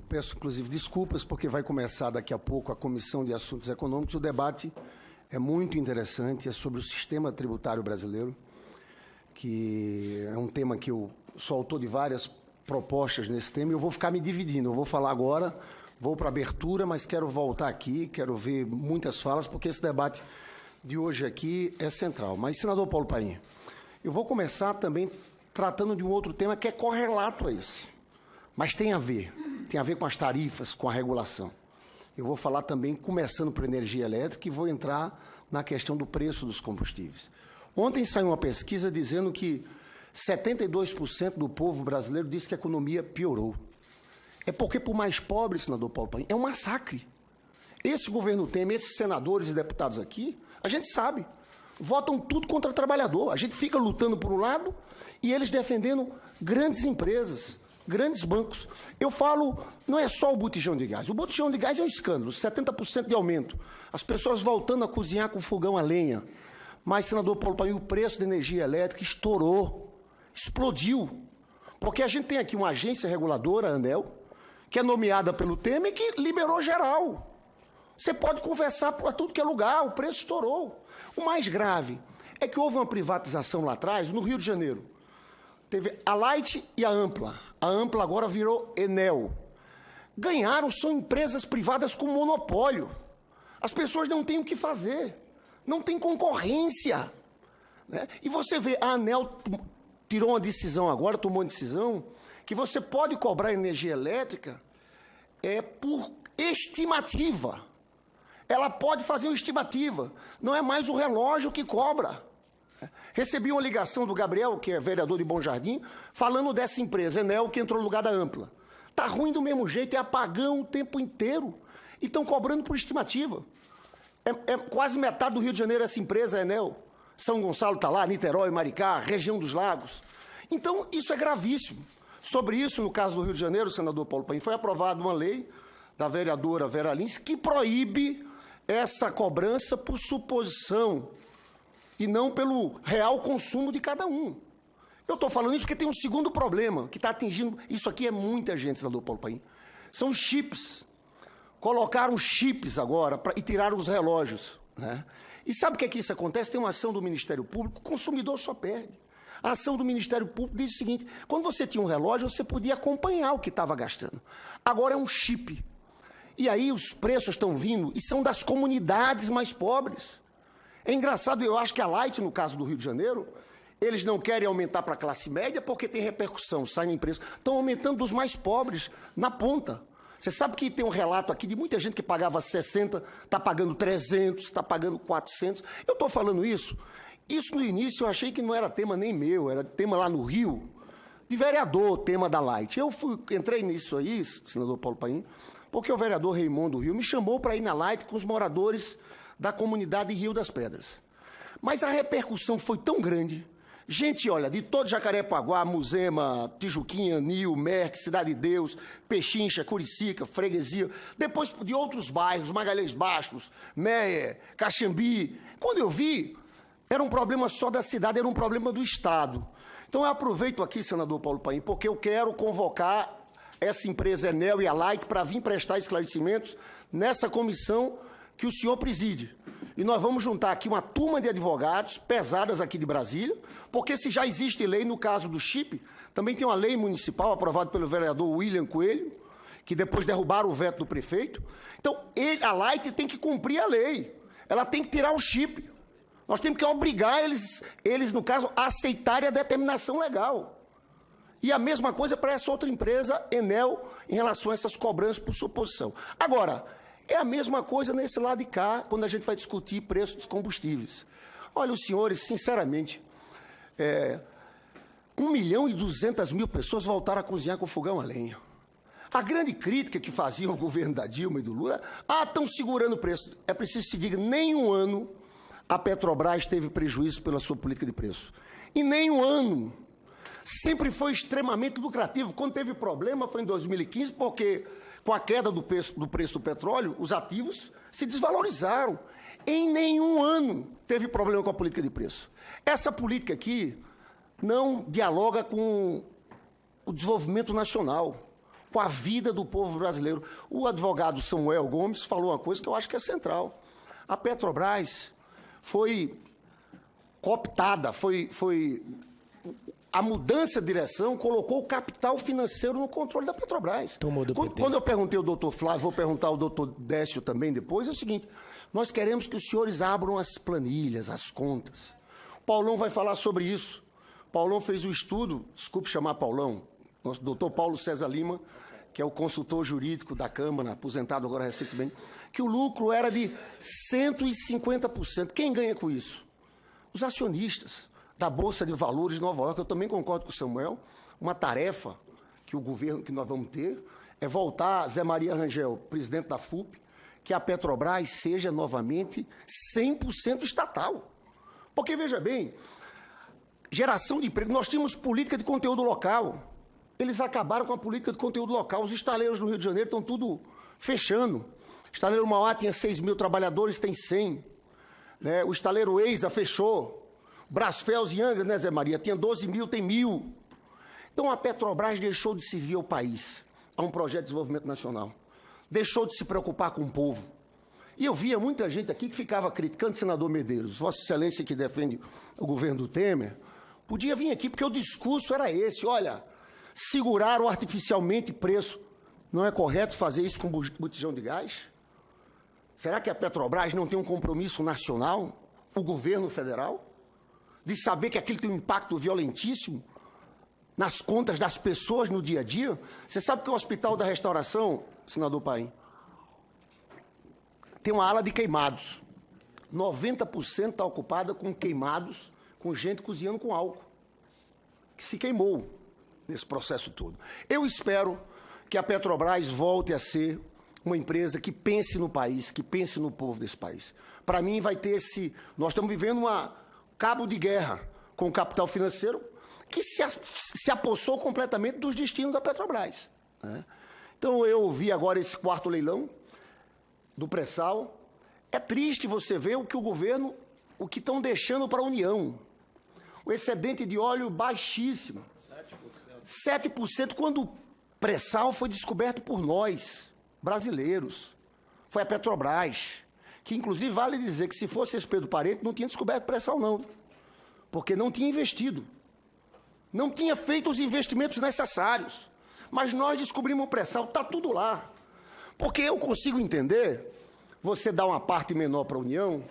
peço, inclusive, desculpas, porque vai começar daqui a pouco a Comissão de Assuntos Econômicos. O debate é muito interessante, é sobre o sistema tributário brasileiro, que é um tema que eu sou autor de várias propostas nesse tema, e eu vou ficar me dividindo. Eu vou falar agora, vou para a abertura, mas quero voltar aqui, quero ver muitas falas, porque esse debate de hoje aqui é central. Mas, senador Paulo Paim, eu vou começar também tratando de um outro tema que é correlato a esse, mas tem a ver com as tarifas, com a regulação. Eu vou falar também, começando por energia elétrica, e vou entrar na questão do preço dos combustíveis. Ontem saiu uma pesquisa dizendo que 72% do povo brasileiro disse que a economia piorou. É porque, por mais pobre, senador Paulo Paim, é um massacre. Esse governo Temer, esses senadores e deputados aqui, a gente sabe, votam tudo contra o trabalhador. A gente fica lutando por um lado e eles defendendo grandes empresas, grandes bancos. Eu falo, não é só o botijão de gás. O botijão de gás é um escândalo, 70% de aumento. As pessoas voltando a cozinhar com fogão a lenha. Mas, senador Paulo Paim, o preço da energia elétrica estourou, explodiu. Porque a gente tem aqui uma agência reguladora, a ANEEL, que é nomeada pelo Temer, que liberou geral. Você pode conversar para tudo que é lugar, o preço estourou. O mais grave é que houve uma privatização lá atrás, no Rio de Janeiro. Teve a Light e a Ampla. A Ampla agora virou Enel. Ganharam, são empresas privadas com monopólio. As pessoas não têm o que fazer. Não tem concorrência. Né? E você vê, a ANEEL tirou uma decisão agora, tomou uma decisão, que você pode cobrar energia elétrica por estimativa. Ela pode fazer uma estimativa. Não é mais o relógio que cobra. Recebi uma ligação do Gabriel, que é vereador de Bom Jardim, falando dessa empresa, Enel, que entrou no lugar da Ampla. Está ruim do mesmo jeito, é apagão o tempo inteiro. E estão cobrando por estimativa. É quase metade do Rio de Janeiro essa empresa, a Enel. São Gonçalo está lá, Niterói, Maricá, região dos lagos. Então, isso é gravíssimo. Sobre isso, no caso do Rio de Janeiro, senador Paulo Paim, foi aprovada uma lei da vereadora Vera Lins que proíbe essa cobrança por suposição e não pelo real consumo de cada um. Eu estou falando isso porque tem um segundo problema que está atingindo... Isso aqui é muita gente, senador Paulo Paim. São os chips. Colocaram chips agora e tiraram os relógios. Né? E sabe o que é que isso acontece? Tem uma ação do Ministério Público, o consumidor só perde. A ação do Ministério Público diz o seguinte, quando você tinha um relógio, você podia acompanhar o que estava gastando. Agora é um chip. E aí os preços estão vindo e são das comunidades mais pobres. É engraçado, eu acho que a Light, no caso do Rio de Janeiro, eles não querem aumentar para a classe média porque tem repercussão, sai em preço. Estão aumentando dos mais pobres, na ponta. Você sabe que tem um relato aqui de muita gente que pagava 60, está pagando 300, está pagando 400. Eu estou falando isso. Isso no início eu achei que não era tema nem meu, era tema lá no Rio, de vereador, tema da Light. Entrei nisso aí, senador Paulo Paim, porque o vereador Raimundo Rio me chamou para ir na Light com os moradores da comunidade Rio das Pedras. Mas a repercussão foi tão grande. Gente, olha, de todo Jacarepaguá, Muzema, Tijuquinha, Nil, Merck, Cidade de Deus, Pechincha, Curicica, Freguesia, depois de outros bairros, Magalhães Bastos, Meia, Caxambi. Quando eu vi, era um problema só da cidade, era um problema do Estado. Então eu aproveito aqui, senador Paulo Paim, porque eu quero convocar essa empresa Enel e a Light para vir prestar esclarecimentos nessa comissão que o senhor preside. E nós vamos juntar aqui uma turma de advogados pesadas aqui de Brasília, porque se já existe lei no caso do chip, também tem uma lei municipal aprovada pelo vereador William Coelho, que depois derrubaram o veto do prefeito. Então, a Light tem que cumprir a lei. Ela tem que tirar o chip. Nós temos que obrigar eles, no caso, a aceitarem a determinação legal. E a mesma coisa para essa outra empresa, Enel, em relação a essas cobranças por suposição. Agora, é a mesma coisa nesse lado de cá, quando a gente vai discutir preço dos combustíveis. Olha, os senhores, sinceramente, 1.200.000 pessoas voltaram a cozinhar com fogão a lenha. A grande crítica que faziam ao governo da Dilma e do Lula, estão segurando o preço. É preciso se diga, nem um ano a Petrobras teve prejuízo pela sua política de preço. E nem um ano. Sempre foi extremamente lucrativo. Quando teve problema foi em 2015, porque com a queda do preço do petróleo, os ativos se desvalorizaram. Em nenhum ano teve problema com a política de preço. Essa política aqui não dialoga com o desenvolvimento nacional. com a vida do povo brasileiro. O advogado Samuel Gomes falou uma coisa que eu acho que é central. A Petrobras foi cooptada, a mudança de direção colocou o capital financeiro no controle da Petrobras. Quando eu perguntei ao doutor Flávio, vou perguntar ao doutor Décio também depois, é o seguinte, nós queremos que os senhores abram as planilhas, as contas. O Paulão vai falar sobre isso. O Paulão fez um estudo, desculpe chamar Paulão, nosso doutor Paulo César Lima, que é o consultor jurídico da Câmara, aposentado agora recentemente, que o lucro era de 150%. Quem ganha com isso? Os acionistas da Bolsa de Valores de Nova York. Eu também concordo com o Samuel. Uma tarefa que o governo, que nós vamos ter, é voltar, Zé Maria Rangel, presidente da FUP, que a Petrobras seja novamente 100% estatal. Porque, veja bem, geração de emprego, nós tínhamos política de conteúdo local. Eles acabaram com a política de conteúdo local. Os estaleiros no Rio de Janeiro estão tudo fechando. O estaleiro Mauá tinha 6 mil trabalhadores, tem 100. Né? O estaleiro Eisa fechou. Brasfels e Angra, né, Zé Maria? Tinha 12 mil, tem 1.000. Então, a Petrobras deixou de servir ao país, a um projeto de desenvolvimento nacional. Deixou de se preocupar com o povo. E eu via muita gente aqui que ficava criticando o senador Medeiros, Vossa Excelência que defende o governo do Temer, podia vir aqui, porque o discurso era esse, olha, seguraram artificialmente preço. Não é correto fazer isso com botijão de gás? Será que a Petrobras não tem um compromisso nacional, o governo federal, de saber que aquilo tem um impacto violentíssimo nas contas das pessoas no dia a dia? Você sabe que o Hospital da Restauração, senador Paim, tem uma ala de queimados. 90% está ocupada com queimados, com gente cozinhando com álcool, que se queimou nesse processo todo. Eu espero que a Petrobras volte a ser uma empresa que pense no país, que pense no povo desse país. Para mim, vai ter esse... Nós estamos vivendo cabo de guerra com o capital financeiro que se apossou completamente dos destinos da Petrobras. Né? Então, eu vi agora esse 4º leilão do pré-sal. É triste você ver o que estão deixando para a União. O excedente de óleo baixíssimo. 7%, quando o pré-sal foi descoberto por nós, brasileiros. Foi a Petrobras, que inclusive vale dizer que se fosse esse Pedro Parente, não tinha descoberto pré-sal não, porque não tinha investido. Não tinha feito os investimentos necessários. Mas nós descobrimos o pré-sal, está tudo lá. Porque eu consigo entender, você dá uma parte menor para a União,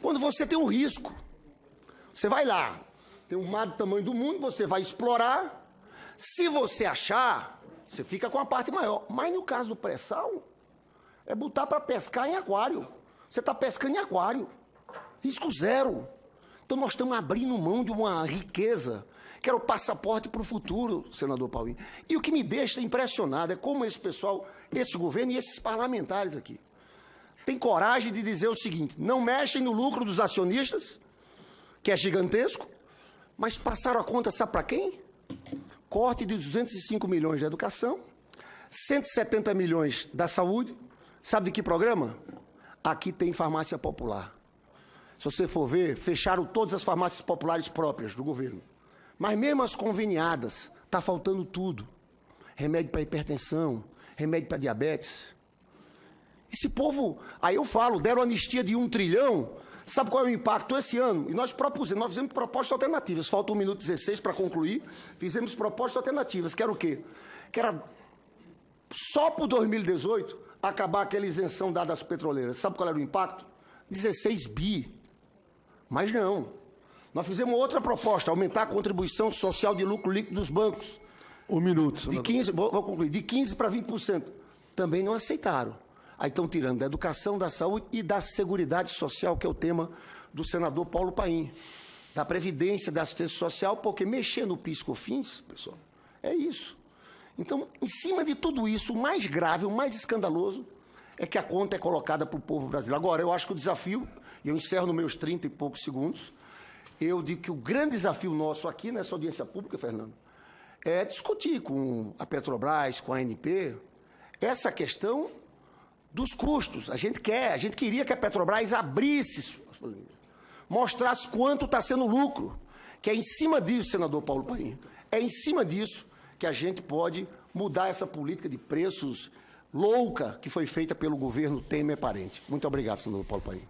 quando você tem um risco. Você vai lá, tem um mar do tamanho do mundo, você vai explorar. Se você achar, você fica com a parte maior. Mas no caso do pré-sal, é botar para pescar em aquário. Você está pescando em aquário. Risco zero. Então nós estamos abrindo mão de uma riqueza que era o passaporte para o futuro, senador Paulinho. E o que me deixa impressionado é como esse pessoal, esse governo e esses parlamentares aqui, tem coragem de dizer o seguinte: não mexem no lucro dos acionistas, que é gigantesco, mas passaram a conta, sabe para quem? Corte de 205 milhões da educação, 170 milhões da saúde. Sabe de que programa? Aqui tem farmácia popular. Se você for ver, fecharam todas as farmácias populares próprias do governo. Mas mesmo as conveniadas, está faltando tudo. Remédio para hipertensão, remédio para diabetes. Esse povo, aí eu falo, deram anistia de 1 trilhão, sabe qual é o impacto esse ano? E nós fizemos propostas alternativas, falta 1 minuto 16 para concluir, fizemos propostas alternativas, que era o quê? Que era só para 2018 acabar aquela isenção dada às petroleiras. Sabe qual era o impacto? 16 bi. Mas não. Nós fizemos outra proposta, aumentar a contribuição social de lucro líquido dos bancos. 1 minuto. De 15, vou concluir, de 15% para 20%. Também não aceitaram. Aí estão tirando da educação, da saúde e da seguridade social, que é o tema do senador Paulo Paim. Da Previdência, da assistência social, porque mexer no PIS/COFINS, pessoal, é isso. Então, em cima de tudo isso, o mais grave, o mais escandaloso, é que a conta é colocada para o povo brasileiro. Agora, eu acho que o desafio, e eu encerro nos meus 30 e poucos segundos, eu digo que o grande desafio nosso aqui nessa audiência pública, Fernando, é discutir com a Petrobras, com a ANP, essa questão dos custos. A gente queria que a Petrobras abrisse, mostrasse quanto está sendo o lucro, que é em cima disso, senador Paulo Paim, é em cima disso que a gente pode mudar essa política de preços louca que foi feita pelo governo Temer parente. Muito obrigado, senador Paulo Paim.